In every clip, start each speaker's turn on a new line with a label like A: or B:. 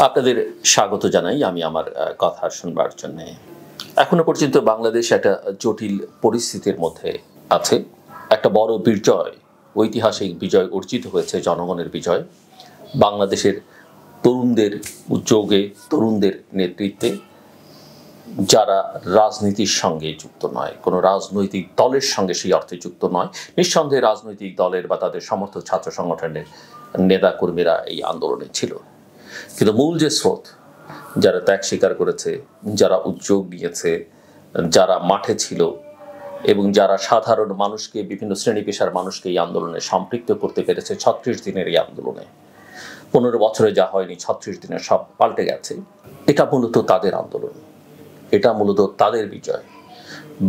A: আপনাদের স্বাগত জানাই আমি আমার কথা শুনবার জন্য। এখনো পর্যন্ত বাংলাদেশ একটা জটিল পরিস্থিতির মধ্যে আছে। একটা বড় বিজয়, ঐতিহাসিক বিজয় অর্জিত হয়েছে, জনগণের বিজয়। বাংলাদেশের তরুণদের উদ্যোগে, তরুণদের নেতৃত্বে, যারা রাজনীতির সঙ্গে যুক্ত নয়, কোনো রাজনৈতিক দলের সঙ্গে সেই অর্থে যুক্ত নয়, নিঃসন্দেহে রাজনৈতিক দলের বা তাদের সমর্থক ছাত্র সংগঠনের নেতাকর্মীরা এই আন্দোলনে ছিল। কিন্তু মূল যে স্রোত, যারা ত্যাগ স্বীকার করেছে, যারা উদ্যোগ নিয়েছে, যারা মাঠে ছিল এবং যারা সাধারণ মানুষকে, বিভিন্ন শ্রেণী পেশার মানুষকে এই আন্দোলনে সম্পৃক্ত করতে পেরেছে ৩৬ দিনের এই আন্দোলনে, ১৫ বছরে যা হয়নি ৩৬ দিনে সব পাল্টে গেছে। এটা মূলত তাদের আন্দোলন, এটা মূলত তাদের বিজয়,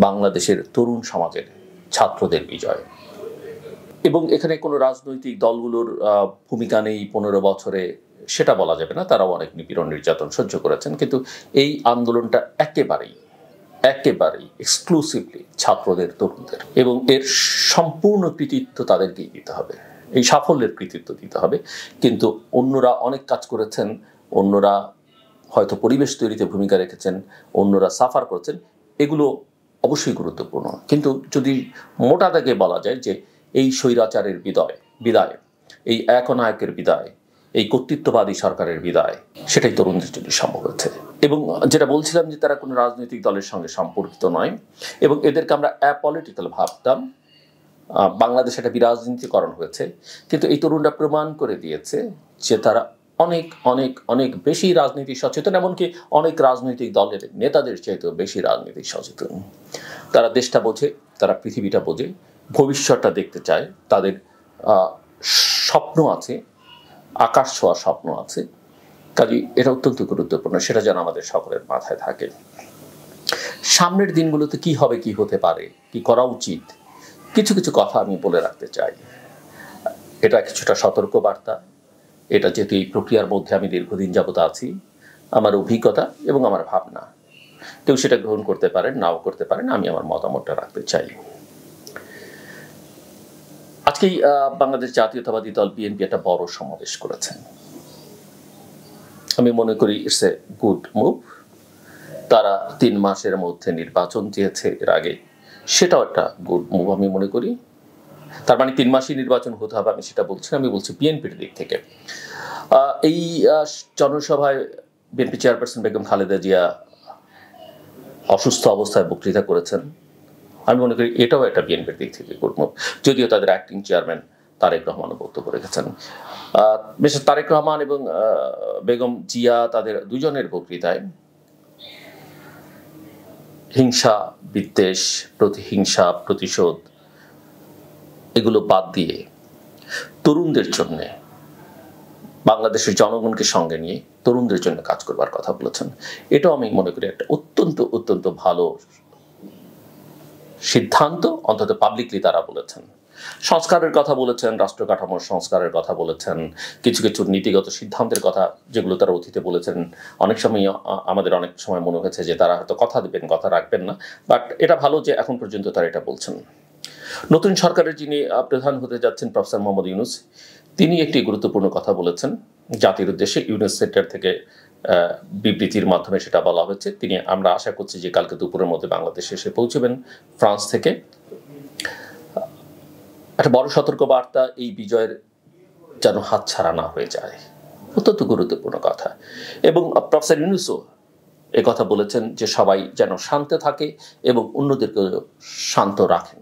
A: বাংলাদেশের তরুণ সমাজের ছাত্রদের বিজয়। এবং এখানে কোনো রাজনৈতিক দলগুলোর ভূমিকা নেই ১৫ বছরে সেটা বলা যাবে না, তারাও অনেক নিপীড়ন নির্যাতন সহ্য করেছেন। কিন্তু এই আন্দোলনটা একেবারেই এক্সক্লুসিভলি ছাত্রদের, তরুণদের, এবং এর সম্পূর্ণ কৃতিত্ব তাদেরকেই দিতে হবে, এই সাফল্যের কৃতিত্ব দিতে হবে। কিন্তু অন্যরা অনেক কাজ করেছেন, অন্যরা হয়তো পরিবেশ তৈরিতে ভূমিকা রেখেছেন, অন্যরা সাফার করেছেন, এগুলো অবশ্যই গুরুত্বপূর্ণ। কিন্তু যদি মোটা দাগে বলা যায় যে এই স্বৈরাচারের বিদায়, এই একনায়কের বিদায়, এই কর্তৃত্ববাদী সরকারের বিদায়, সেটাই তরুণদের জন্য সম্ভব হয়েছে। এবং যেটা বলছিলাম যে তারা কোনো রাজনৈতিক দলের সঙ্গে সম্পর্কিত নয় এবং এদেরকে আমরা অ্যাপলিটিক্যাল ভাবতাম। বাংলাদেশে একটা বিরাজনীতিকরণ হয়েছে, কিন্তু এই তরুণরা প্রমাণ করে দিয়েছে যে তারা অনেক অনেক অনেক বেশি রাজনীতি সচেতন, এমনকি অনেক রাজনৈতিক দলের নেতাদের চাইতেও বেশি রাজনীতি সচেতন। তারা দেশটা বোঝে, তারা পৃথিবীটা বোঝে, ভবিষ্যৎটা দেখতে চায়, তাদের স্বপ্ন আছে, আকাশ ছোঁয়া স্বপ্ন আছে। কাজেই এটা অত্যন্ত গুরুত্বপূর্ণ, সেটা যেন আমাদের সকলের মাথায় থাকে। সামনের দিনগুলোতে কি হবে, কি হতে পারে, কি করা উচিত, কিছু কিছু কথা আমি বলে রাখতে চাই। এটা কিছুটা সতর্ক বার্তা। এটা যেহেতু এই প্রক্রিয়ার মধ্যে আমি দীর্ঘদিন যাবত আছি, আমার অভিজ্ঞতা এবং আমার ভাবনা, কেউ সেটা গ্রহণ করতে পারেন, নাও করতে পারেন, আমি আমার মতামতটা রাখতে চাই। আজকেই বাংলাদেশ জাতীয়তাবাদী দল বিএনপি একটা বড় সমাবেশ করেছেন। আমি মনে করি ইটস এ গুড মুভ। তারা ৩ মাসের মধ্যে নির্বাচন চেয়েছে এর আগে, সেটাও একটা গুড মুভ আমি মনে করি। তার মানে ৩ মাসই নির্বাচন হতে হবে আমি সেটা বলছি না, আমি বলছি বিএনপির দিক থেকে। এই জনসভায় বিএনপি চেয়ারপারসন বেগম খালেদা জিয়া অসুস্থ অবস্থায় বক্তৃতা করেছেন। আমি মনে করি এটাও একটা বিএনপির দিক থেকে গুড মুভ, যদিও তাদের অ্যাক্টিং চেয়ারম্যান তারেক রহমানও বক্তব্য রেখেছেন। বিশেষ তারেক রহমান এবং বেগম জিয়া, তাদের দুজনের বক্তৃতায় হিংসা, বিদ্বেষ, প্রতিহিংসা, প্রতিশোধ এগুলো বাদ দিয়ে তরুণদের জন্যে, বাংলাদেশের জনগণকে সঙ্গে নিয়ে তরুণদের জন্য কাজ করবার কথা বলেছেন। এটাও আমি মনে করি একটা অত্যন্ত অত্যন্ত ভালো সিদ্ধান্ত, অন্তত পাবলিকলি তারা বলেছেন। সংস্কারের কথা বলেছেন, রাষ্ট্র কাঠামোর সংস্কারের কথা বলেছেন, কিছু কিছু নীতিগত সিদ্ধান্তের কথা যেগুলো তারা অতীতে বলেছেন। অনেক সময় আমাদের অনেক সময় মনে হয়েছে যে তারা হয়তো কথা দেবেন, কথা রাখবেন না, বাট এটা ভালো যে এখন পর্যন্ত তারা এটা বলছেন। নতুন সরকারের যিনি প্রধান হতে যাচ্ছেন প্রফেসর মোহাম্মদ ইউনূস, তিনি একটি গুরুত্বপূর্ণ কথা বলেছেন জাতির উদ্দেশ্যে। ইউনূস সেন্টার থেকে বিবৃতির মাধ্যমে সেটা বলা হয়েছে। তিনি, আমরা আশা করছি যে কালকে দুপুরের মধ্যে বাংলাদেশে এসে পৌঁছবেন ফ্রান্স থেকে। একটা বড় সতর্কবার্তা, এই বিজয়ের যেন হাতছাড়া না হয়ে যায়, অত্যন্ত গুরুত্বপূর্ণ কথা। এবং প্রফেসর ইউনূসও এ কথা বলেছেন যে সবাই যেন শান্ত থাকে এবং অন্যদেরকে শান্ত রাখেন।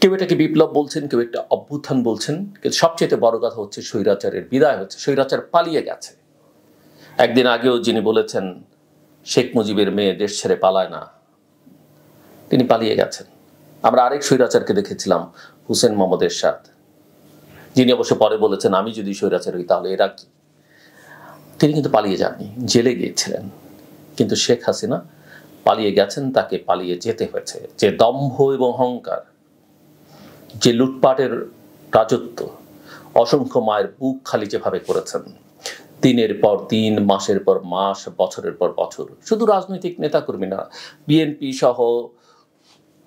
A: কেউ এটাকে বিপ্লব বলছেন, কেউ একটা অভ্যুত্থান বলছেন, কিন্তু সবচেয়ে বড় কথা হচ্ছে স্বৈরাচারের বিদায় হচ্ছে। স্বৈরাচার পালিয়ে গেছে। একদিন আগেও যিনি বলেছেন শেখ মুজিবের মেয়ে দেশ ছেড়ে পালায় না, তিনি পালিয়ে গেছেন। আমরা আরেক স্বৈরাচারকে দেখেছিলাম, হুসেন মোহাম্মদ এরশাদ, যিনি অবশ্য পরে বলেছেন আমি যদি স্বৈরাচার হই তাহলে এরা কি। তিনি কিন্তু পালিয়ে যাননি, জেলে গিয়েছিলেন। কিন্তু শেখ হাসিনা পালিয়ে গেছেন, তাকে পালিয়ে যেতে হয়েছে। যে দম্ভ এবং অহংকার, যে লুটপাটের রাজত্ব, অসংখ্য মায়ের বুক খালি যেভাবে করেছেন, দিনের পর দিন, মাসের পর মাস, বছরের পর বছর, শুধু রাজনৈতিক নেতাকর্মী না, বিএনপি সহ,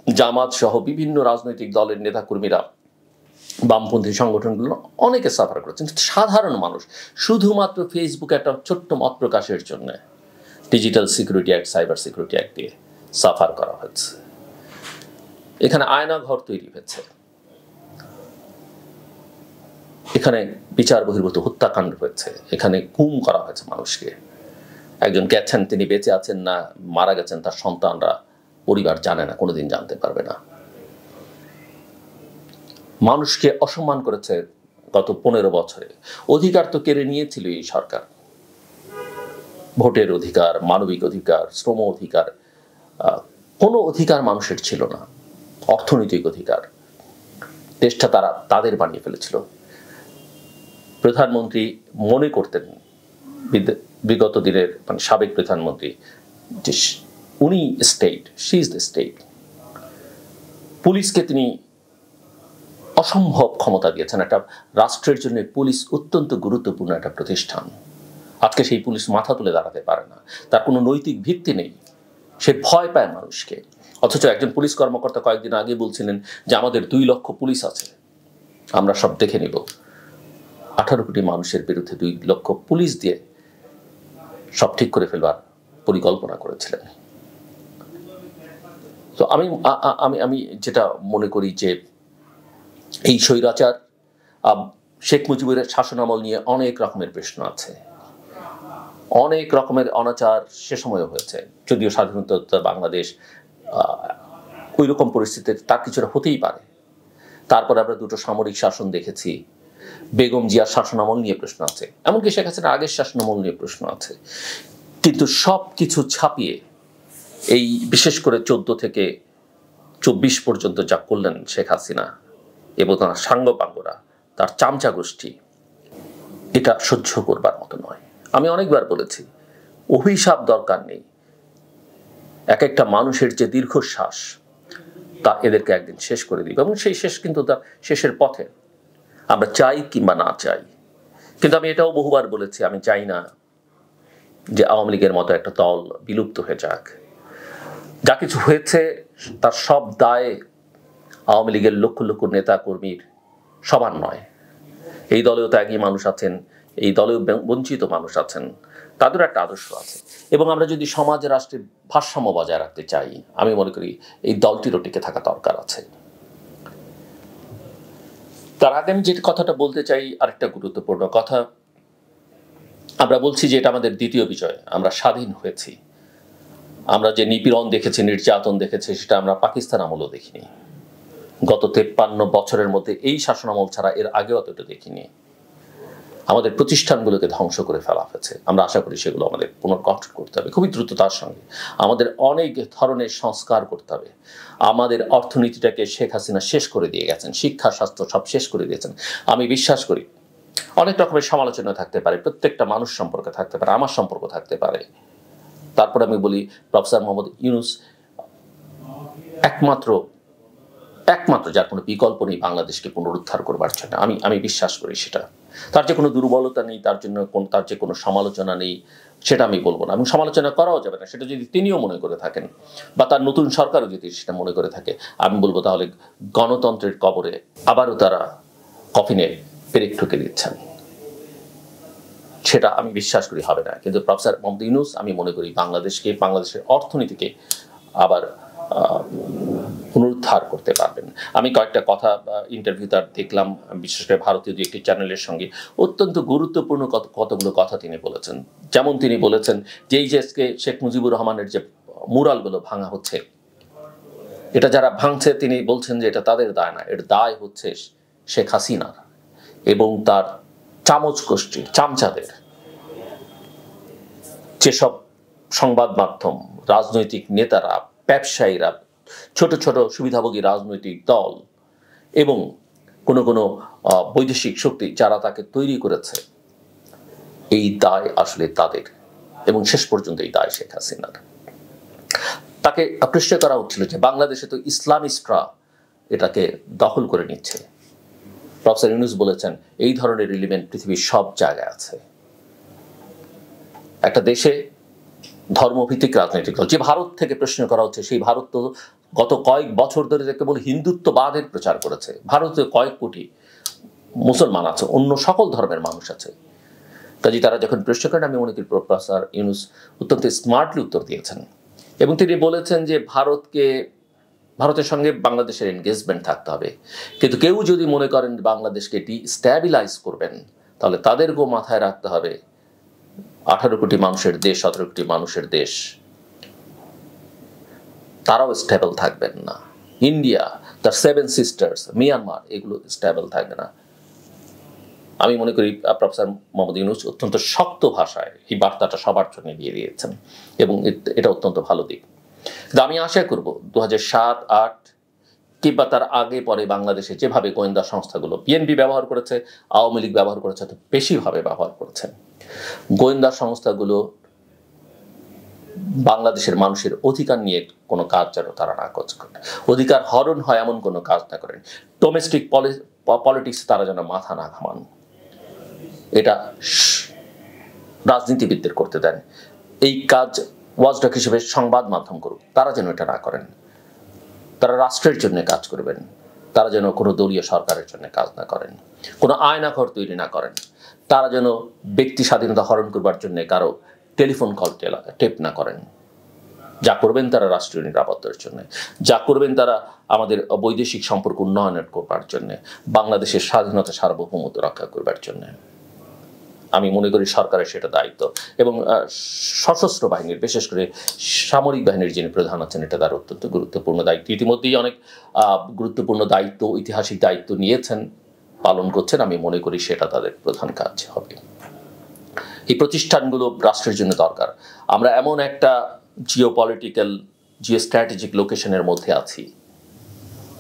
A: জামাত সহ বিভিন্ন রাজনৈতিক দলের নেতাকর্মীরা বামপন্থী সংগঠনগুলো অনেকে সাফার করেছেন। সাধারণ মানুষ শুধুমাত্র ফেসবুকে একটা ছোট্ট মত প্রকাশের জন্য digital security act, cyber security act দিয়ে সাফার করা হয়েছে। এখানে আয়নাঘর তৈরি হয়েছে, এখানে বিচার বহির্ভূত হত্যাকাণ্ড হয়েছে, এখানে গুম করা হয়েছে মানুষকে। একজন গেছেন, তিনি বেঁচে আছেন না মারা গেছেন তার সন্তানরা, পরিবার জানে না, কোনোদিন জানতে পারবে না। মানুষকে অসম্মান করেছে গত 15 বছরে। অধিকার তো কেড়ে নিয়েছিল এই সরকার, ভোটের অধিকার, মানবিক অধিকার, শ্রম অধিকার, কোনো অধিকার মানুষের ছিল না। অর্থনৈতিক অধিকার, দেশটা তারা তাদের বানিয়ে ফেলেছিল। প্রধানমন্ত্রী মনে করতেন, বিগত দিনের মানে সাবেক প্রধানমন্ত্রী, যে উনি state, she is the state. পুলিশকে তিনি অসম্ভব ক্ষমতা দিয়েছেন। একটা রাষ্ট্রের জন্য পুলিশ অত্যন্ত গুরুত্বপূর্ণ একটা প্রতিষ্ঠান। আজকে সেই পুলিশ মাথা তুলে দাঁড়াতে পারে না, তার কোনো নৈতিক ভিত্তি নেই, সে ভয় পায় মানুষকে। অথচ একজন পুলিশ কর্মকর্তা কয়েকদিন আগে বলছিলেন যে আমাদের 2 লক্ষ পুলিশ আছে, আমরা সব দেখে নিব। 18 কোটি মানুষের বিরুদ্ধে 2 লক্ষ পুলিশ দিয়ে সব ঠিক করে ফেলবার পরিকল্পনা করেছিলেন। তো আমি যেটা মনে করি যে এই স্বৈরাচার শেখ মুজিবের শাসনামল নিয়ে অনেক রকমের প্রশ্ন আছে, অনেক রকমের অনাচার সে সময় হয়েছে। যদিও স্বাধীনতা বাংলাদেশ ওই রকম পরিস্থিতিতে তার কিছুটা হতেই পারে। তারপরে আমরা 2টো সামরিক শাসন দেখেছি, বেগম জিয়ার শাসনামল নিয়ে প্রশ্ন আছে, এমনকি শেখ হাসিনার আগের শাসনামল নিয়ে প্রশ্ন আছে। কিন্তু সব কিছু ছাপিয়ে এই বিশেষ করে 14 থেকে 24 পর্যন্ত যা করলেন শেখ হাসিনা এবং তার সাঙ্গপাঙ্গরা, তার চামচা গোষ্ঠী, এটা সহ্য করবার মতো নয়। আমি অনেকবার বলেছি, অভিশাপ দরকার নেই। এক একটা মানুষের যে দীর্ঘশ্বাস, তা এদেরকে একদিন শেষ করে দিবে, এবং সেই শেষ কিন্তু তার শেষের পথে, আমরা চাই কিংবা না চাই। কিন্তু আমি এটাও বহুবার বলেছি, আমি চাই না যে আওয়ামী লীগের মতো একটা দল বিলুপ্ত হয়ে যাক। যা কিছু হয়েছে তার সব দায় আওয়ামী লীগের লক্ষ লক্ষ নেতা কর্মীর সবার নয়। এই দলেও ত্যাগী মানুষ আছেন, এই দলেও বঞ্চিত মানুষ আছেন, তাদের একটা আদর্শ আছে। এবং আমরা যদি সমাজ রাষ্ট্রের ভারসাম্য বজায় রাখতে চাই, আমি মনে করি এই দলটিরও টিকে থাকা দরকার আছে। তার আগে আমি যে কথাটা বলতে চাই, আরেকটা গুরুত্বপূর্ণ কথা। আমরা বলছি যে এটা আমাদের দ্বিতীয় বিজয়, আমরা স্বাধীন হয়েছি। আমরা যে নিপীড়ন দেখেছি, নির্যাতন দেখেছি, সেটা আমরা পাকিস্তান আমলও দেখিনি। গত 53 বছরের মধ্যে এই শাসনামল ছাড়া এর আগেও অতটা দেখিনি। আমাদের প্রতিষ্ঠানগুলোকে ধ্বংস করে ফেলা হয়েছে। আমরা আশা করি সেগুলো আমাদের পুনর্গঠন করতে হবে খুবই দ্রুততার সঙ্গে। আমাদের অনেক ধরনের সংস্কার করতে হবে। আমাদের অর্থনীতিটাকে শেখ হাসিনা শেষ করে দিয়ে গেছেন, শিক্ষা, স্বাস্থ্য সব শেষ করে দিয়েছেন। আমি বিশ্বাস করি অনেক রকমের সমালোচনা থাকতে পারে, প্রত্যেকটা মানুষ সম্পর্কে থাকতে পারে, আমার সম্পর্ক থাকতে পারে। তারপরে আমি বলি, প্রফেসর মোহাম্মদ ইউনূস একমাত্র যার কোনো বিকল্প নেই বাংলাদেশকে পুনরুদ্ধার করবার জন্য। আমি বিশ্বাস করি সেটা। তার যে কোনো দুর্বলতা নেই, তার যে কোনো সমালোচনা নেই, সেটা আমি বলবো না, এবং সমালোচনা করাও যাবে না। সেটা যদি তিনিও মনে করে থাকেন, বা তার নতুন সরকারও যদি সেটা মনে করে থাকে, আমি বলবো তাহলে গণতন্ত্রের কবরে আবারও তারা কফিনে পেরেক ঠুকে দিচ্ছেন। সেটা আমি বিশ্বাস করি হবে না। কিন্তু প্রফেসর মোহাম্মদ ইউনূস আমি মনে করি বাংলাদেশের অর্থনীতিকে আবার পুনরুদ্ধার করতে পারবেন। আমি কয়েকটা কথা ইন্টারভিউ তার দেখলাম, বিশেষ করে ভারতীয় দু একটি চ্যানেলের সঙ্গে। অত্যন্ত গুরুত্বপূর্ণ কতগুলো কথা তিনি বলেছেন। যেমন তিনি বলেছেন যে এই যে শেখ মুজিবুর রহমানের যে মুরালগুলো ভাঙা হচ্ছে, এটা যারা ভাঙছে তিনি বলছেন যে এটা তাদের দায় না, এর দায় হচ্ছে শেখ হাসিনার এবং তার চামচ গোষ্ঠী, চামচাদের। যেসব সংবাদ মাধ্যম, রাজনৈতিক নেতারা, ব্যবসায়ীরা, ছোট ছোট সুবিধাভোগী রাজনৈতিক দল এবং কোনো কোনো বৈদেশিক শক্তি যারা তাকে তৈরি করেছে, এই দায় আসলে তাদের, এবং শেষ পর্যন্ত এই দায় শেখ হাসিনার। তাকে প্রশ্ন করা হচ্ছিল যে বাংলাদেশে তো ইসলামিস্টরা এটাকে দখল করে নিচ্ছে। প্রফেসর ইউনূস বলেছেন এই ধরনের এলিমেন্ট পৃথিবীর সব জায়গায় আছে। একটা দেশে ধর্মভিত্তিক রাজনৈতিক দল, যে ভারত থেকে প্রশ্ন করা হচ্ছে, সেই ভারত তো গত কয়েক বছর ধরে কেবল হিন্দুত্ববাদের প্রচার করেছে। ভারতে কয়েক কোটি মুসলমান আছে, অন্য সকল ধর্মের মানুষ আছে। কাজে তারা যখন প্রশ্ন করেন, আমি মনে করি প্রফেসর ইউনূস অত্যন্ত স্মার্টলি উত্তর দিয়েছেন এবং তিনি বলেছেন যে ভারতের সঙ্গে বাংলাদেশের এনগেজমেন্ট থাকতে হবে, কিন্তু কেউ যদি মনে করেন বাংলাদেশকে ডিস্ট্যাবিলাইজ করবেন, তাহলে তাদেরকেও মাথায় রাখতে হবে 18 কোটি মানুষের দেশ, 17 কোটি মানুষের দেশ, তারাও স্টেবল থাকবেন না। ইন্ডিয়া, তার 7 সিস্টার্স, মিয়ানমার, এগুলো স্টেবল থাকবে না। আমি মনে করি প্রফেসর মোহাম্মদ ইউনূস অত্যন্ত শক্ত ভাষায় এই বার্তাটা সবার জন্য দিয়ে দিয়েছেন এবং এটা অত্যন্ত ভালো দিক। কিন্তু আমি আশা করব 2007-8 কিংবা তার আগে পরে বাংলাদেশে যেভাবে গোয়েন্দা সংস্থাগুলো, বিএনপি ব্যবহার করেছে, আওয়ামী লীগ ব্যবহার করেছে, তো বেশিভাবে ব্যবহার করেছে, গোয়েন্দা সংস্থাগুলো বাংলাদেশের মানুষের অধিকার নিয়ে কোনো কাজ যেন তারা না কাজ করে, অধিকার হরণ হয় এমন কোনো কাজ না করেন, ডোমেস্টিক পলিটিক্স তারা যেন মাথা না ঘামান, এটা রাজনীতিবিদদের করতে দেন। এই কাজ ওয়াচডগ হিসেবে সংবাদ মাধ্যম করুক, তারা যেন এটা না করেন। তারা রাষ্ট্রের জন্য কাজ করবেন, তারা যেন কোনো দলীয় সরকারের জন্য কাজ না করেন, কোনো আয়নাঘর তৈরি না করেন, তারা যেন ব্যক্তি স্বাধীনতা হরণ করবার জন্য কারো টেলিফোন কল টেপ না করেন। যা করবেন তারা রাষ্ট্রীয় নিরাপত্তার জন্য, যা করবেন তারা আমাদের বৈদেশিক সম্পর্ক উন্নয়নের করবার জন্য, বাংলাদেশের স্বাধীনতা সার্বভৌমত্ব রক্ষা করবার জন্য। আমি মনে করি সরকারের সেটা দায়িত্ব এবং সশস্ত্র বাহিনীর, বিশেষ করে সামরিক বাহিনীর যিনি প্রধান আছেন, এটা তার অত্যন্ত গুরুত্বপূর্ণ দায়িত্ব। ইতিমধ্যেই অনেক গুরুত্বপূর্ণ দায়িত্ব, ঐতিহাসিক দায়িত্ব নিয়েছেন, পালন করছেন। আমি মনে করি সেটা তাদের প্রধান কাজ হবে। এই প্রতিষ্ঠানগুলো রাষ্ট্রের জন্য দরকার। আমরা এমন একটা জিওপলিটিক্যাল, জিওস্ট্র্যাটেজিক লোকেশনের মধ্যে আছি,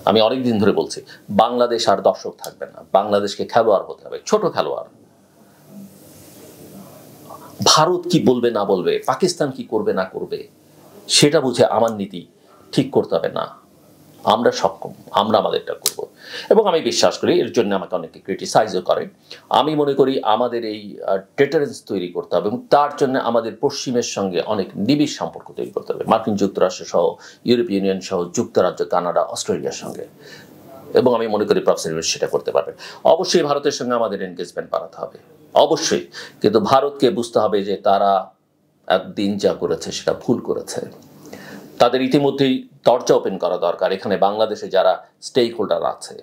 A: আমি অনেকদিন ধরে বলছি, বাংলাদেশ আর দর্শক থাকবে না, বাংলাদেশকে খেলোয়াড় হতে হবে, ছোট খেলোয়াড়। ভারত কি বলবে না বলবে, পাকিস্তান কি করবে না করবে, সেটা বুঝে আমার নীতি ঠিক করতে হবে না। আমরা সক্ষম, আমরা আমাদেরটা করব। এবং আমি বিশ্বাস করি, এর জন্য আমাকে অনেকে ক্রিটিসাইজও করে, আমি মনে করি আমাদের এই ডেটারেন্স তৈরি করতে হবে এবং তার জন্য আমাদের পশ্চিমের সঙ্গে অনেক নিবিড় সম্পর্ক তৈরি করতে হবে, মার্কিন যুক্তরাষ্ট্র সহ, ইউরোপিয়ান ইউনিয়ন সহ, যুক্তরাজ্য, কানাডা, অস্ট্রেলিয়ার সঙ্গে। এবং আমি মনে করি প্রফেসর ইউনূস সেটা করতে পারবেন। অবশ্যই ভারতের সঙ্গে আমাদের এনগেজমেন্ট বাড়াতে হবে, অবশ্যই, কিন্তু ভারতকে বুঝতে হবে যে তারা একদিন যা করেছে সেটা ভুল করেছে। তাদের ইতিমধ্যেই দরজা ওপেন করা দরকার। এখানে বাংলাদেশে যারা স্টেক হোল্ডার আছে,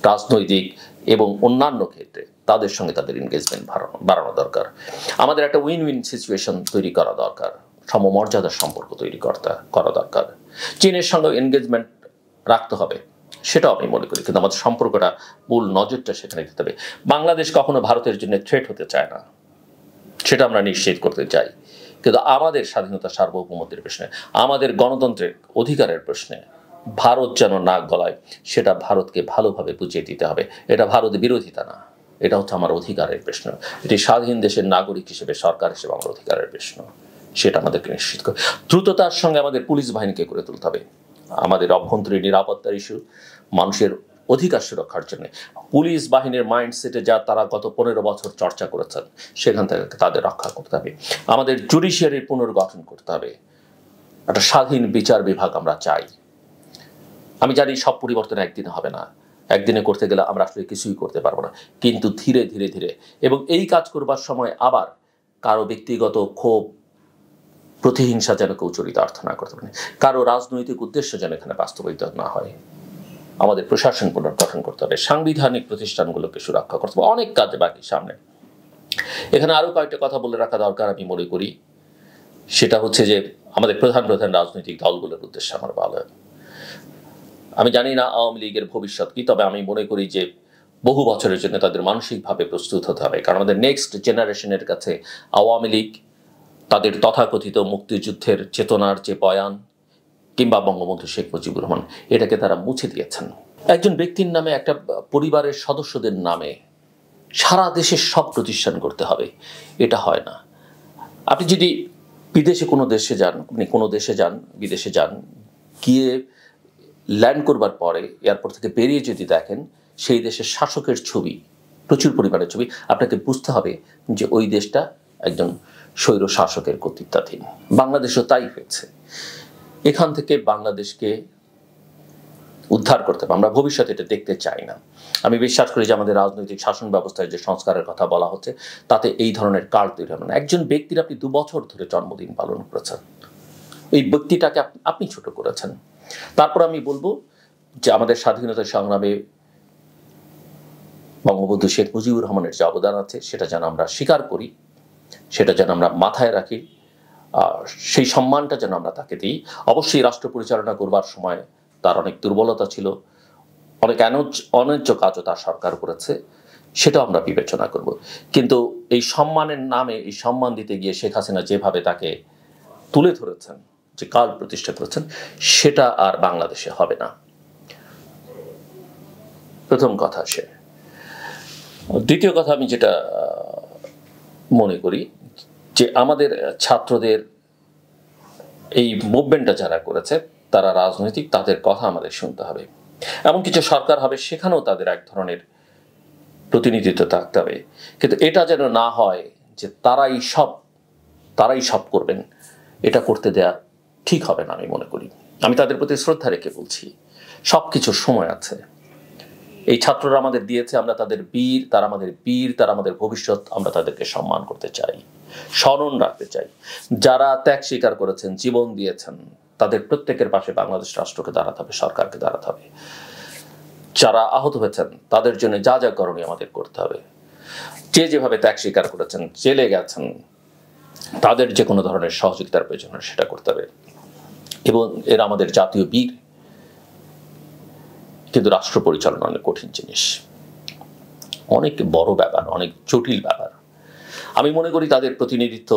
A: রাজনৈতিক এবং অন্যান্য ক্ষেত্রে, তাদের সঙ্গে তাদের এনগেজমেন্ট বাড়ানো দরকার। আমাদের একটা উইন উইন সিচুয়েশন তৈরি করা দরকার, সমমর্যাদার সম্পর্ক তৈরি করা দরকার। চীনের সঙ্গে এনগেজমেন্ট রাখতে হবে, সেটাও আমি মনে করি, কিন্তু আমাদের সম্পর্কটা, মূল নজরটা সেখানে দিতে হবে। বাংলাদেশ কখনো ভারতের জন্য থ্রেট হতে চায় না, সেটা আমরা নিশ্চিত করতে চাই, কিন্তু আমাদের স্বাধীনতা সার্বভৌমত্বের প্রশ্নে, আমাদের গণতন্ত্রের অধিকারের প্রশ্নে ভারত যেন নাক গলায়, সেটা ভারতকে ভালোভাবে বুঝিয়ে দিতে হবে। এটা ভারত বিরোধিতা না, এটা হচ্ছে আমার অধিকারের প্রশ্ন, এটি স্বাধীন দেশের নাগরিক হিসেবে, সরকার হিসেবে আমার অধিকারের প্রশ্ন, সেটা আমাদেরকে নিশ্চিত করে। দ্রুততার সঙ্গে আমাদের পুলিশ বাহিনীকে করে তুলতে হবে, আমাদের অভ্যন্তরীণ নিরাপত্তার ইস্যু, মানুষের অধিকার সুরক্ষার জন্য পুলিশ বাহিনীর মাইন্ডসেটে যা তারা গত 15 বছর চর্চা করেছেন, সেখান থেকে তাদের রক্ষা করতে হবে। আমাদের জুডিশিয়ারির পুনর্গঠন করতে হবে, একটা স্বাধীন বিচার বিভাগ আমরা চাই। আমি জানি সব পরিবর্তন একদিনে হবে না, একদিনে করতে গেলে আমরা আসলে কিছুই করতে পারবো না, কিন্তু ধীরে ধীরে ধীরে, এবং এই কাজ করবার সময় আবার কারো ব্যক্তিগত ক্ষোভ, প্রতিহিংসা যেন কেউ চরিতার্থ না করতে পারে, কারো রাজনৈতিক উদ্দেশ্য যেন এখানে বাস্তবায়িত না হয়। আমাদের প্রশাসন পুনর্গঠন করতে হবে, সাংবিধানিক প্রতিষ্ঠানগুলোকে সুরক্ষা করতে হবে, অনেক কাজ বাকি সামনে। এখানে আরও কয়েকটা কথা বলে রাখা দরকার আমি মনে করি, সেটা হচ্ছে যে আমাদের প্রধান রাজনৈতিক দলগুলোর উদ্দেশ্যে আমার ভালো। আমি জানি না আওয়ামী লীগের ভবিষ্যৎ কি, তবে আমি মনে করি যে বহু বছরের জন্য তাদের মানসিকভাবে প্রস্তুত হতে হবে, কারণ আমাদের নেক্সট জেনারেশনের কাছে আওয়ামী লীগ তাদের তথাকথিত মুক্তিযুদ্ধের চেতনার যে বয়ান, কিংবা বঙ্গবন্ধু শেখ মুজিবুর রহমান, এটাকে তারা মুছে দিয়েছেন। একজন ব্যক্তির নামে, একটা পরিবারের সদস্যদের নামে সারা দেশের সব প্রতিষ্ঠান করতে হবে, এটা হয় না। আপনি যদি বিদেশে কোনো দেশে যান, বিদেশে যান, গিয়ে ল্যান্ড করবার পরে এয়ারপোর্ট থেকে বেরিয়ে যদি দেখেন সেই দেশের শাসকের ছবি, প্রচুর পরিমাণের ছবি, আপনাকে বুঝতে হবে যে ওই দেশটা একজন স্বৈর শাসকের কর্তৃত্বাধীন। বাংলাদেশও তাই হয়েছে। এখান থেকে বাংলাদেশকে উদ্ধার করতে হবে। আমরা ভবিষ্যতে এটা দেখতে চাই না। আমি বিশ্বাস করি যে আমাদের রাজনৈতিক শাসন ব্যবস্থায় যে সংস্কারের কথা বলা হচ্ছে তাতে এই ধরনের কাল তৈরি হবে না। একজন ব্যক্তির আপনি 2 বছর ধরে জন্মদিন পালন করেছেন, এই ব্যক্তিটাকে আপনি ছোট করেছেন। তারপর আমি বলবো যে আমাদের স্বাধীনতা সংগ্রামে বঙ্গবন্ধু শেখ মুজিবুর রহমানের যে অবদান আছে সেটা যেন আমরা স্বীকার করি, সেটা যেন আমরা মাথায় রাখি, সেই সম্মানটা যেন আমরা তাকে দিই। অবশ্যই রাষ্ট্র পরিচালনা করবার সময় তার অনেক দুর্বলতা ছিল, অনেক অন্যায্য কাজও তার সরকার করেছে, সেটাও আমরা বিবেচনা করব। কিন্তু এই সম্মানের নামে এই সম্মান দিতে গিয়ে শেখ হাসিনা যেভাবে তাকে তুলে ধরেছেন, যে কাল প্রতিষ্ঠা করেছেন, সেটা আর বাংলাদেশে হবে না। প্রথম কথা সে। দ্বিতীয় কথা আমি যেটা মনে করি যে আমাদের ছাত্রদের এই মুভমেন্টটা যারা করেছে তারা রাজনৈতিক, তাদের কথা আমাদের শুনতে হবে। এমন কিছু সরকার হবে সেখানেও তাদের এক ধরনের প্রতিনিধিত্ব থাকতে হবে, কিন্তু এটা যেন না হয় যে তারাই সব করবেন। এটা করতে দেয়া ঠিক হবে না আমি মনে করি। আমি তাদের প্রতি শ্রদ্ধা রেখে বলছি, সব কিছুর সময় আছে। এই ছাত্ররা আমাদের দিয়েছে, আমরা তাদের বীর, তারা আমাদের বীর, তারা আমাদের ভবিষ্যৎ। আমরা তাদেরকে সম্মান করতে চাই, স্মরণ রাখতে চাই। যারা ত্যাগ স্বীকার করেছেন, জীবন দিয়েছেন, তাদের প্রত্যেকের পাশে বাংলাদেশ রাষ্ট্রকে দাঁড়াতে হবে, সরকারকে দাঁড়াতে হবে। যারা আহত হয়েছেন তাদের জন্য যা যা করণীয় আমাদের করতে হবে। যেভাবে ত্যাগ স্বীকার করেছেন, জেলে গেছেন, তাদের যে কোনো ধরনের সহযোগিতার প্রয়োজন সেটা করতে হবে। এবং এরা আমাদের জাতীয় বীর। কিন্তু রাষ্ট্র পরিচালনা অনেক কঠিন জিনিস, অনেক বড় ব্যাপার, অনেক জটিল ব্যাপার। আমি মনে করি তাদের প্রতিনিধিত্ব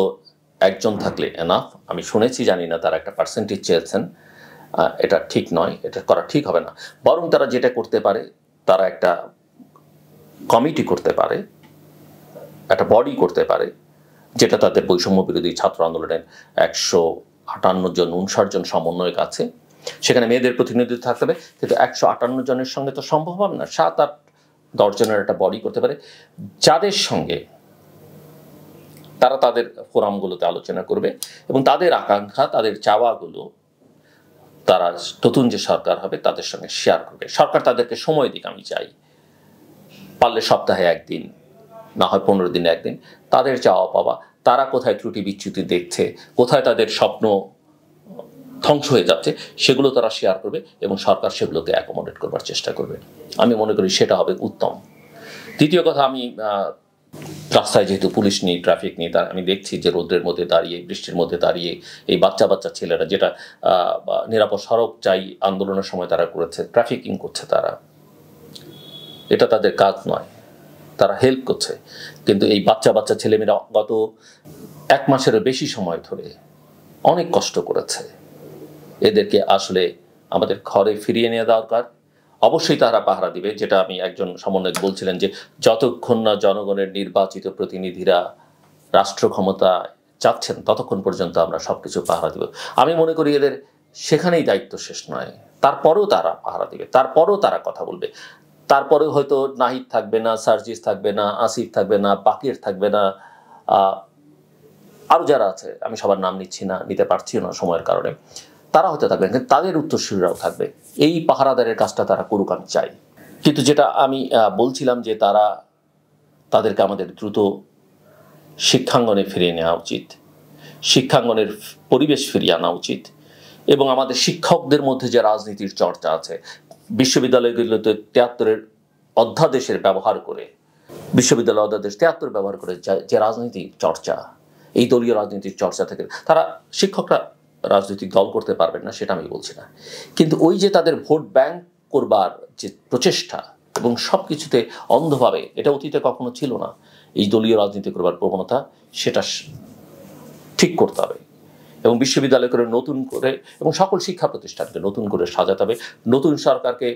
A: একজন থাকলে এনাফ। আমি শুনেছি, জানি না, তারা একটা পার্সেন্টেজ চেয়েছেন, এটা ঠিক নয়, এটা করা ঠিক হবে না। বরং তারা যেটা করতে পারে, তারা একটা কমিটি করতে পারে, একটা বডি করতে পারে, যেটা তাদের বৈষম্য বিরোধী ছাত্র আন্দোলনের 158 জন 59 জন সমন্বয়ক আছে, সেখানে মেয়েদের প্রতিনিধিত্ব থাকতে হবে। কিন্তু 158 জনের সঙ্গে তো সম্ভব হবে না। 7-8-10 জনের একটা বডি করতে পারে, যাদের সঙ্গে তারা তাদের ফোরামগুলোতে আলোচনা করবে এবং তাদের আকাঙ্ক্ষা, তাদের চাওয়াগুলো তারা নতুন যে সরকার হবে তাদের সঙ্গে শেয়ার করবে। সরকার তাদেরকে সময় দিক, আমি চাই, পারলে সপ্তাহে একদিন, না হয় 15 দিনে একদিন, তাদের চাওয়া পাওয়া, তারা কোথায় ত্রুটি বিচ্যুতি দেখছে, কোথায় তাদের স্বপ্ন ধ্বংস হয়ে যাচ্ছে, সেগুলো তারা শেয়ার করবে এবং সরকার সেগুলোকে অ্যাকোমোডেট করবার চেষ্টা করবে। আমি মনে করি সেটা হবে উত্তম। দ্বিতীয় কথা, আমি রাস্তায় যেহেতু পুলিশ নেই, ট্রাফিক নেই, তার আমি দেখছি যে রোদ্রের মধ্যে দাঁড়িয়ে, বৃষ্টির মধ্যে দাঁড়িয়ে এই বাচ্চা ছেলেরা, যেটা নিরাপদ সড়ক চাই আন্দোলনের সময় তারা করেছে, ট্রাফিকিং করছে তারা। এটা তাদের কাজ নয়, তারা হেল্প করছে। কিন্তু এই বাচ্চা ছেলেমেয়েরা গত 1 মাসেরও বেশি সময় ধরে অনেক কষ্ট করেছে। এদেরকে আসলে আমাদের ঘরে ফিরিয়ে নেওয়া দরকার। অবশ্যই তারা পাহারা দিবে, যেটা আমি একজন সমন্বয়ক বলছিলেন যে যতক্ষণ না জনগণের নির্বাচিত প্রতিনিধিরা রাষ্ট্র ক্ষমতা চাচ্ছেন ততক্ষণ পর্যন্ত আমরা সবকিছু পাহারা দিব। আমি মনে করি এদের সেখানেই দায়িত্ব শেষ নয়, তারপরেও তারা পাহারা দিবে, তারপরেও তারা কথা বলবে, তারপরেও হয়তো নাহিদ থাকবে না, সার্জিস থাকবে না, আসিফ থাকবে না, বাকির থাকবে না, আরও যারা আছে, আমি সবার নাম নিতে পারছি না সময়ের কারণে, তারা হয়তো থাকবেন, কিন্তু তাদের উত্তরসূরিরাও থাকবে। এই পাহারাদারের কাজটা তারা করুক, আমি চাই। কিন্তু যেটা আমি বলছিলাম যে তাদেরকে আমাদের দ্রুত শিক্ষাঙ্গনে ফিরিয়ে নেওয়া উচিত, শিক্ষাঙ্গনের পরিবেশ ফিরিয়ে আনা উচিত। এবং আমাদের শিক্ষকদের মধ্যে যে রাজনীতির চর্চা আছে, বিশ্ববিদ্যালয়গুলোতে 73 অধ্যাদেশের ব্যবহার করে, বিশ্ববিদ্যালয় অধ্যাদেশ 73 ব্যবহার করে যে রাজনীতির চর্চা, এই দলীয় রাজনীতির চর্চা থেকে তারা, শিক্ষকরা রাজনৈতিক দল করতে পারবেন না সেটা আমি বলছি না, কিন্তু ওই যে তাদের ভোট ব্যাংক করবার যে প্রচেষ্টা এবং সব কিছুতে অন্ধভাবে, এটা অতীতে কখনো ছিল না, এই দলীয় রাজনীতি করবার প্রবণতা, সেটা ঠিক করতে হবে। এবং বিশ্ববিদ্যালয় করে নতুন করে এবং সকল শিক্ষা প্রতিষ্ঠানকে নতুন করে সাজাতে হবে। নতুন সরকারকে,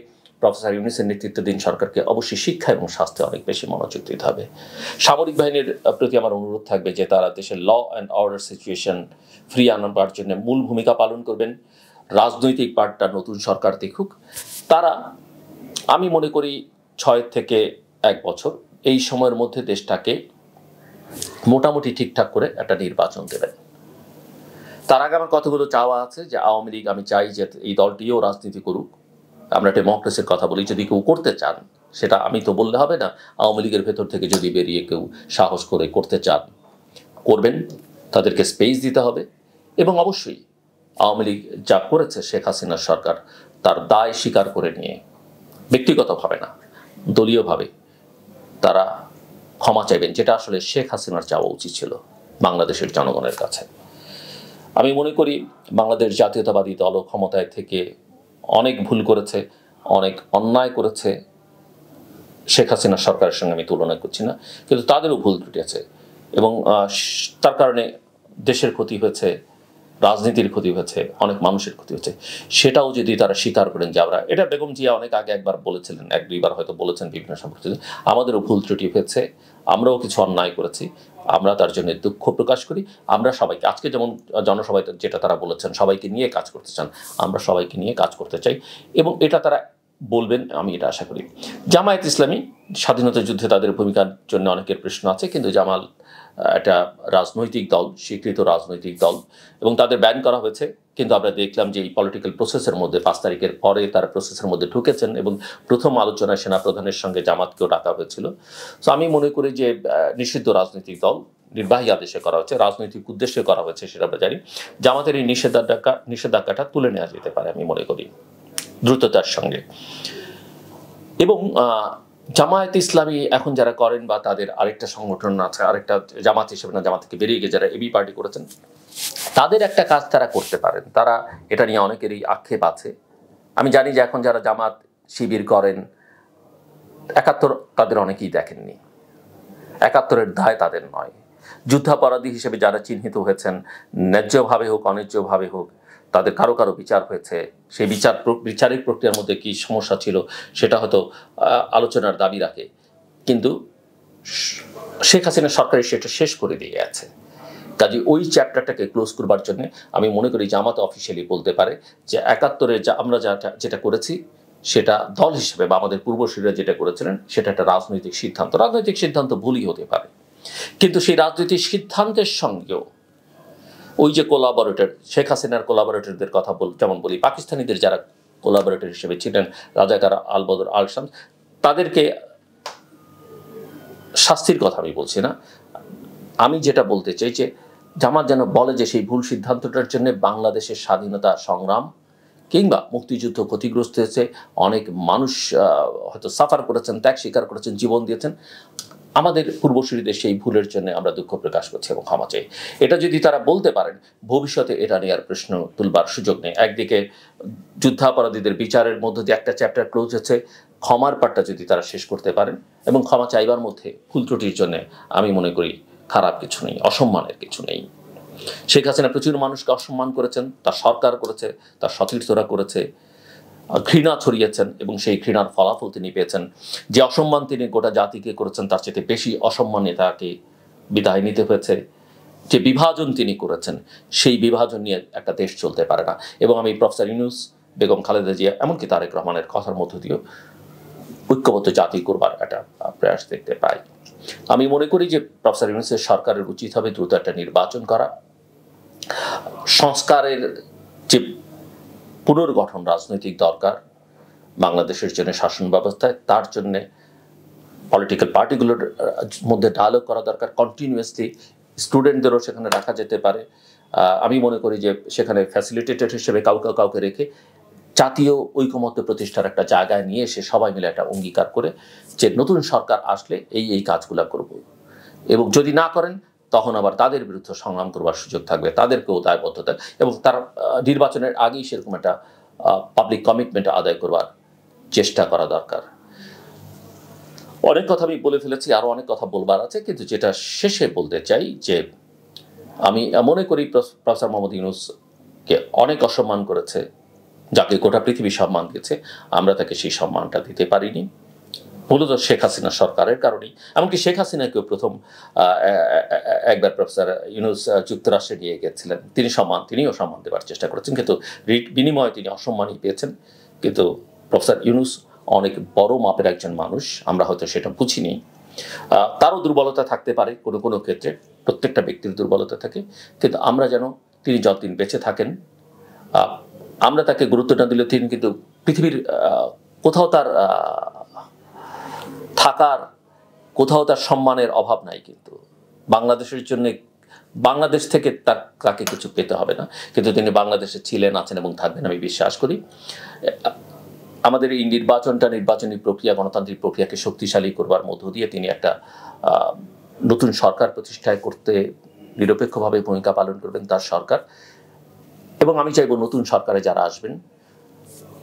A: প্রফেসর ইউনূসের নেতৃত্বাধীন সরকারকে অবশ্যই শিক্ষা এবং স্বাস্থ্যে অনেক বেশি মনোযোগ দিতে হবে। সামরিক বাহিনীর প্রতি আমার অনুরোধ থাকবে যে তারা দেশের ল অ্যান্ড অর্ডার সিচুয়েশন ফিরিয়ে আনবার জন্য মূল ভূমিকা পালন করবেন। রাজনৈতিক পার্টটা নতুন সরকার দেখুক। তারা, আমি মনে করি 6 থেকে 1 বছর এই সময়ের মধ্যে দেশটাকে মোটামুটি ঠিকঠাক করে একটা নির্বাচন দেবেন। তার আগে আমার কতগুলো চাওয়া আছে, যে আওয়ামী লীগ, আমি চাই যে এই দলটিও রাজনীতি করুক, আমরা ডেমোক্রেসির কথা বলি, যদি কেউ করতে চান সেটা আমি তো বললে হবে না, আওয়ামী লীগের ভেতর থেকে যদি বেরিয়ে কেউ সাহস করে করতে চান করবেন, তাদেরকে স্পেস দিতে হবে। এবং অবশ্যই আওয়ামী লীগ যা করেছে শেখ হাসিনার সরকার তার দায় স্বীকার করে নিয়ে ব্যক্তিগতভাবে না দলীয়ভাবে তারা ক্ষমা চাইবেন, যেটা আসলে শেখ হাসিনার চাওয়া উচিত ছিল বাংলাদেশের জনগণের কাছে। আমি মনে করি বাংলাদেশ জাতীয়তাবাদী দল ক্ষমতায় থেকে অনেক ভুল করেছে, অনেক অন্যায় করেছে, শেখ হাসিনা সরকারের সঙ্গে আমি তুলনা করছি না, কিন্তু তাদেরও ভুল ত্রুটি আছে এবং তার কারণে দেশের ক্ষতি হয়েছে, রাজনীতির ক্ষতি হয়েছে, অনেক মানুষের ক্ষতি হয়েছে। সেটাও যদি তারা স্বীকার করেন যে আমরা, এটা বেগম জিয়া অনেক আগে একবার বলেছিলেন, এক দুইবার হয়তো বলেছেন বিভিন্ন সম্পর্কে, আমাদেরও ভুল ত্রুটি হয়েছে, আমরাও কিছু অন্যায় করেছি, আমরা তার জন্য দুঃখ প্রকাশ করি। আমরা সবাইকে, আজকে যেমন জনসভায় যেটা তারা বলেছেন সবাইকে নিয়ে কাজ করতে চান, আমরা সবাইকে নিয়ে কাজ করতে চাই এবং এটা তারা বলবেন আমি এটা আশা করি। জামায়াত ইসলামী স্বাধীনতা যুদ্ধে তাদের ভূমিকার জন্য অনেকের প্রশ্ন আছে, কিন্তু জামাল একটা রাজনৈতিক দল, স্বীকৃত রাজনৈতিক দল এবং তাদের ব্যান করা হয়েছে, কিন্তু আমরা দেখলাম যে এই পলিটিক্যাল প্রসেসের মধ্যে 5 তারিখের পরে তারা প্রসেসের মধ্যে ঢুকেছেন এবং প্রথম আলোচনায় সেনাপ্রধানের সঙ্গে জামাতকেও ডাকা হয়েছিল। সো আমি মনে করি যে নিষিদ্ধ রাজনৈতিক দল নির্বাহী আদেশে করা হচ্ছে, রাজনৈতিক উদ্দেশ্যে করা হয়েছে সেটা আমরা জানি। জামাতের এই নিষেধাজ্ঞাটা তুলে নেওয়া যেতে পারে আমি মনে করি দ্রুততার সঙ্গে। এবং জামায়াত ইসলামী এখন যারা করেন বা তাদের আরেকটা সংগঠন আছে, আরেকটা জামাত হিসেবে না, জামাত থেকে বেরিয়ে গিয়ে যারা এবি পার্টি করেছেন, তাদের একটা কাজ তারা করতে পারেন। তারা এটা নিয়ে অনেকেরই আক্ষেপ আছে। আমি জানি যে এখন যারা জামাত শিবির করেন 71 তাদের অনেকেই দেখেননি, 71-এর দায় তাদের নয়। যুদ্ধাপরাধী হিসেবে যারা চিহ্নিত হয়েছেন, ন্যায্যভাবে হোক অন্যায্যভাবে হোক, তাদের কারো কারো বিচার হয়েছে, সেই বিচারিক প্রক্রিয়ার মধ্যে কি সমস্যা ছিল সেটা হয়তো আলোচনার দাবি রাখে, কিন্তু শেখ হাসিনা সরকার সেটা শেষ করে দিয়ে আছে। কাজে ওই চ্যাপ্টারটাকে ক্লোজ করবার জন্য আমি মনে করি জামাত অফিসিয়ালি বলতে পারে যে 71-এ আমরা যেটা করেছি সেটা দল হিসেবে বা আমাদের পূর্বসূরীরা যেটা করেছিলেন সেটা একটা রাজনৈতিক সিদ্ধান্ত। রাজনৈতিক সিদ্ধান্ত ভুলই হতে পারে, কিন্তু সেই রাজনৈতিক সিদ্ধান্তের সঙ্গেও ওই যে কোলাবরেটর, শেখ হাসিনার কোলাবরেটরদের কথা যেমন বলি, পাকিস্তানিদের যারা কোলাবরেটর হিসেবে ছিলেন, রাজাকার আল বদর আল শামস, তাদেরকে শাস্তির কথা আমি বলছি না, আমি যেটা বলতে চাই যে জামাত যেন বলে যে সেই ভুল সিদ্ধান্তটার জন্য বাংলাদেশের স্বাধীনতা সংগ্রাম কিংবা মুক্তিযুদ্ধ ক্ষতিগ্রস্ত হয়েছে, অনেক মানুষ হয়তো সাফার করেছেন, ত্যাগ স্বীকার করেছেন, জীবন দিয়েছেন, আমাদের পূর্বসূরীদের সেই ভুলের জন্য আমরা দুঃখ প্রকাশ করছি এবং ক্ষমা চাই। এটা যদি তারা বলতে পারেন, ভবিষ্যতে এটা নিয়ে আর প্রশ্ন তুলবার সুযোগ নেই। একদিকে যুদ্ধাপরাধীদের বিচারের মধ্য দিয়ে একটা চ্যাপ্টার ক্লোজ হচ্ছে, ক্ষমার পাঠটা যদি তারা শেষ করতে পারেন এবং ক্ষমা চাইবার মধ্যে ভুল ত্রুটির জন্য আমি মনে করি খারাপ কিছু নেই, অসম্মানের কিছু নেই। শেখ হাসিনা প্রচুর মানুষকে অসম্মান করেছেন, তার সরকার করেছে, তার সতীর্থরা করেছে, ঘৃণা ছড়িয়েছেন এবং সেই ঘৃণার ফলাফল তিনি পেয়েছেন। যে অসম্মান তিনি গোটা জাতিকে করেছেন তার চেয়ে বেশি অসম্মানে তাকে বিদায় নিতে হয়েছে। যে বিভাজন তিনি করেছেন সেই বিভাজন নিয়ে একটা দেশ চলতে পারে না। এবং আমি প্রফেসর ইউনূস, বেগম খালেদা জিয়া, এমনকি তারেক রহমানের কথার মধ্য দিয়েও ঐক্যবদ্ধ জাতি করবার একটা প্রয়াস দেখতে পাই। আমি মনে করি যে প্রফেসর ইউনূসের সরকারের উচিত হবে দ্রুত একটা নির্বাচন করা, সংস্কারের যে পুনর্গঠন রাজনৈতিক দরকার বাংলাদেশের জন্য শাসন ব্যবস্থায়, তার জন্য পলিটিক্যাল পার্টিগুলোর মধ্যে ডায়ালগ করা দরকার, কন্টিনিউয়াসলি স্টুডেন্টদেরও সেখানে রাখা যেতে পারে। আমি মনে করি যে সেখানে ফ্যাসিলিটেটর হিসেবে কাউকে রেখে জাতীয় ঐকমত্য প্রতিষ্ঠার একটা জায়গায় নিয়ে এসে সবাই মিলে একটা অঙ্গীকার করে যে নতুন সরকার আসলে এই কাজগুলো করব, এবং যদি না করেন তখন আবার তাদের বিরুদ্ধে সংগ্রাম করবার সুযোগ থাকবে, তাদেরকেও দায়বদ্ধতা, এবং তার নির্বাচনের আগেই সেরকম একটা পাবলিক কমিটমেন্ট আদায় করবার চেষ্টা করা দরকার। অনেক কথা আমি বলে ফেলেছি, আরও অনেক কথা বলবার আছে, কিন্তু যেটা শেষে বলতে চাই যে আমি মনে করি প্রফেসর মোহাম্মদ ইউনূসকে অনেক অসম্মান করেছে, যাকে গোটা পৃথিবী সম্মান দিয়েছে, আমরা তাকে সেই সম্মানটা দিতে পারিনি, মূলত শেখ হাসিনা সরকারের কারণেই। এমনকি শেখ হাসিনাকেও প্রথম একবার প্রফেসর ইউনূস যুক্তরাষ্ট্রে নিয়ে গিয়েছিলেন, তিনিও সম্মান দেওয়ার চেষ্টা করেছেন, কিন্তু বিনিময়ে তিনি অসম্মানই পেয়েছেন। কিন্তু প্রফেসর ইউনূস অনেক বড় মাপের একজন মানুষ, আমরা হয়তো সেটা বুঝিনি। তারও দুর্বলতা থাকতে পারে কোনো ক্ষেত্রে, প্রত্যেকটা ব্যক্তির দুর্বলতা থাকে, কিন্তু আমরা যেন তিনি যতদিন বেঁচে থাকেন আমরা তাকে গুরুত্ব না দিলে তিনি কিন্তু পৃথিবীর কোথাও তার থাকার, কোথাও তার সম্মানের অভাব নাই। কিন্তু বাংলাদেশের জন্য, বাংলাদেশ থেকে তাকে কিছু পেতে হবে না, কিন্তু তিনি বাংলাদেশে ছিলেন, আছেন এবং থাকবেন আমি বিশ্বাস করি। আমাদের এই নির্বাচনী প্রক্রিয়া, গণতান্ত্রিক প্রক্রিয়াকে শক্তিশালী করবার মধ্য দিয়ে তিনি একটা নতুন সরকার প্রতিষ্ঠায় করতে নিরপেক্ষভাবে ভূমিকা পালন করবেন তার সরকার। এবং আমি চাইব নতুন সরকারে যারা আসবেন,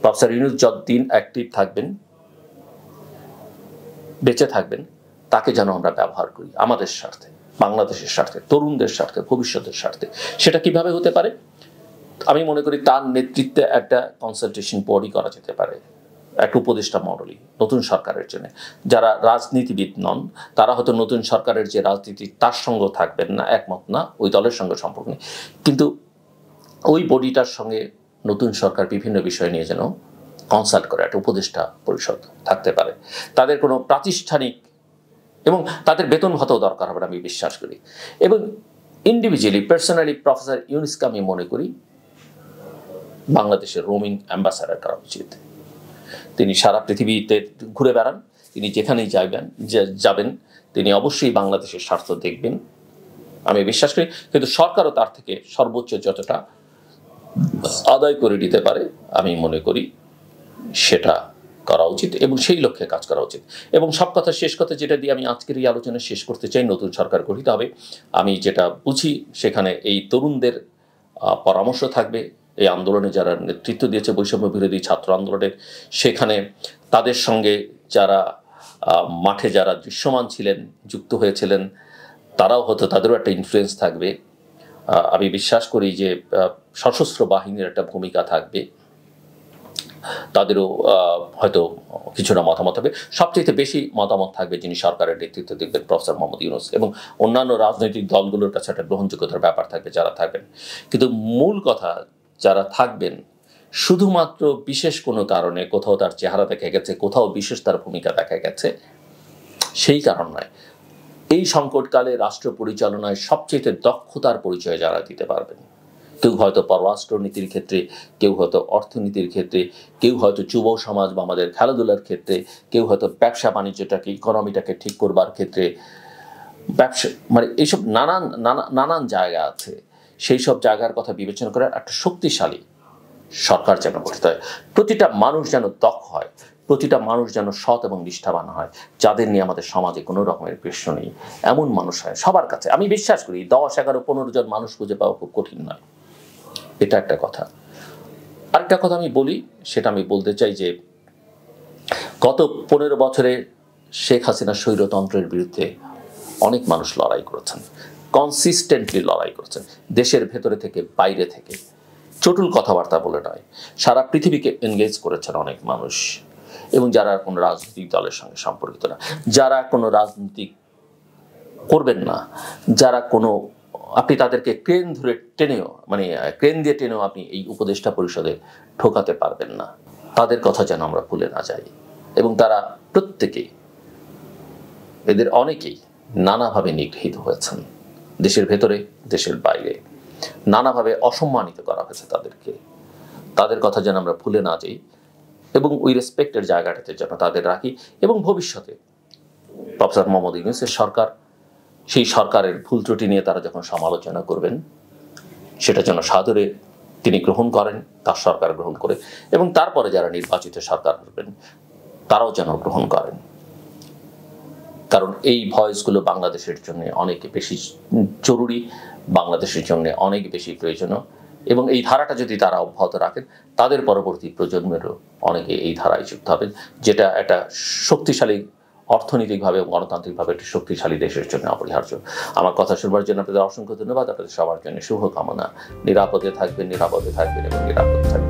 A: প্রফেসর ইউনূস যতদিন অ্যাক্টিভ থাকবেন, বেঁচে থাকবেন, তাকে যেন আমরা ব্যবহার করি আমাদের স্বার্থে, বাংলাদেশের স্বার্থে, তরুণদের স্বার্থে, ভবিষ্যতের স্বার্থে। সেটা কিভাবে হতে পারে? আমি মনে করি তার নেতৃত্বে একটা কনসালটেশন বডি করা যেতে পারে, একটা উপদেষ্টা মণ্ডলী নতুন সরকারের জন্য। যারা রাজনীতিবিদ নন তারা হয়তো নতুন সরকারের যে রাজনীতি তার সঙ্গে থাকবেন না, একমত না, ওই দলের সঙ্গে সম্পর্ক নেই, কিন্তু ওই বডিটার সঙ্গে নতুন সরকার বিভিন্ন বিষয় নিয়ে যেন কনসাল্ট করে একটা উপদেষ্টা পরিষদ থাকতে পারে। তাদের কোনো প্রাতিষ্ঠানিক এবং তাদের বেতন ভাতাও দরকার হবে আমি বিশ্বাস করি। এবং ইন্ডিভিজুয়ালি পার্সোনালি প্রফেসর ইউনূসকে আমি মনে করি বাংলাদেশের রোমিং অ্যাম্বাসাডার করা উচিত। তিনি সারা পৃথিবীতে ঘুরে বেড়ান, তিনি যেখানেই যাবেন তিনি অবশ্যই বাংলাদেশের স্বার্থ দেখবেন আমি বিশ্বাস করি। কিন্তু সরকারও তার থেকে সর্বোচ্চ যতটা আদায় করে দিতে পারে আমি মনে করি সেটা করা উচিত এবং সেই লক্ষ্যে কাজ করা উচিত। এবং সব কথা শেষ কথা যেটা দিয়ে আমি আজকের এই আলোচনা শেষ করতে চাই, নতুন সরকার গঠিত হবে। আমি যেটা বুঝি সেখানে এই তরুণদের পরামর্শ থাকবে, এই আন্দোলনে যারা নেতৃত্ব দিয়েছে বৈষম্য বিরোধী ছাত্র আন্দোলনের, সেখানে তাদের সঙ্গে যারা মাঠে যারা দৃশ্যমান ছিলেন, যুক্ত হয়েছিলেন, তারাও হয়তো তাদেরও একটা ইনফ্লুয়েন্স থাকবে। আমি বিশ্বাস করি যে সশস্ত্র বাহিনীর একটা ভূমিকা থাকবে, তাদেরও হয়তো কিছুটা মতামত হবে। সবচেয়ে বেশি মতামত থাকবে যিনি সরকারের নেতৃত্ব দেখবেন প্রফেসর মোহাম্মদ ইউনূস, এবং অন্যান্য রাজনৈতিক দলগুলোর কাছে একটা গ্রহণযোগ্যতার ব্যাপার থাকবে যারা থাকবেন। কিন্তু মূল কথা, যারা থাকবেন শুধুমাত্র বিশেষ কোনো কারণে, কোথাও তার চেহারা দেখা গেছে, কোথাও বিশেষ তার ভূমিকা দেখা গেছে, সেই কারণ নয়। এই সংকটকালে রাষ্ট্র পরিচালনায় সবচেয়ে দক্ষতার পরিচয় যারা দিতে পারবেন, কেউ হয়তো পররাষ্ট্রনীতির ক্ষেত্রে, কেউ হয়তো অর্থনীতির ক্ষেত্রে, কেউ হয়তো যুব সমাজ বা আমাদের খেলাধুলার ক্ষেত্রে, কেউ হয়তো ব্যবসা বাণিজ্যটাকে, ইকোনমিটাকে ঠিক করবার ক্ষেত্রে, ব্যবসা মানে এইসব নানান জায়গা আছে। সেই সব জায়গার কথা বিবেচনা করে একটা শক্তিশালী সরকার যেন গঠিত হয়। প্রতিটা মানুষ যেন দক্ষ হয়, প্রতিটা মানুষ যেন সৎ এবং নিষ্ঠাবান হয়, যাদের নিয়ে আমাদের সমাজে কোনো রকমের প্রশ্ন নেই, এমন মানুষ হয় সবার কাছে। আমি বিশ্বাস করি 10, 11, 15 জন মানুষ খুঁজে পাওয়া খুব কঠিন নয়। এটা একটা কথা। আরেকটা কথা আমি বলি, সেটা আমি বলতে চাই যে গত 15 বছরে শেখ হাসিনা স্বৈরতন্ত্রের বিরুদ্ধে অনেক মানুষ লড়াই করেছেন, কনসিস্টেন্টলি লড়াই করেছেন, দেশের ভেতরে থেকে বাইরে থেকে, চটুল কথাবার্তা বলে নয়, সারা পৃথিবীকে এনগেজ করেছেন অনেক মানুষ। এবং যারা কোনো রাজনৈতিক দলের সঙ্গে সম্পর্কিত না, যারা কোনো রাজনীতি করবেন না, যারা কোনো, আপনি তাদেরকে ক্রেন ধরে টেনেও, মানে ক্রেন দিয়ে টেনেও আপনি এই উপদেষ্টা পরিষদে ঢোকাতে পারবেন না, তাদের কথা যেন আমরা ভুলে না যাই। এবং তারা প্রত্যেকেই, এদের অনেকেই নানাভাবে নিগৃহীত হয়েছেন, দেশের ভেতরে দেশের বাইরে নানাভাবে অসম্মানিত করা হয়েছে তাদেরকে। তাদের কথা যেন আমরা ভুলে না যাই এবং ওই রেসপেক্টের জায়গাটাতে যেন তাদের রাখি। এবং ভবিষ্যতে প্রফেসর মোহাম্মদ ইউনূসের সরকার, সেই সরকারের ভুল ত্রুটি নিয়ে তারা যখন সমালোচনা করবেন, সেটা যেন সাদরে তিনি গ্রহণ করেন, তার সরকার গ্রহণ করে, এবং তারপরে যারা নির্বাচিত সরকার হবেন তারাও যেন গ্রহণ করেন। কারণ এই ভয়েসগুলো বাংলাদেশের জন্য অনেক বেশি জরুরি, বাংলাদেশের জন্য অনেক বেশি প্রয়োজনীয়। এবং এই ধারাটা যদি তারা অব্যাহত রাখেন, তাদের পরবর্তী প্রজন্মেরও অনেকে এই ধারায় যুক্ত হবেন, যেটা একটা শক্তিশালী, অর্থনৈতিকভাবে এবং গণতান্ত্রিকভাবে একটি শক্তিশালী দেশের জন্য অপরিহার্য। আমার কথা শুনবার জন্য আপনাদের অসংখ্য ধন্যবাদ। আপনাদের সবার জন্য শুভকামনা। নিরাপদে থাকবেন এবং নিরাপদে থাকবেন।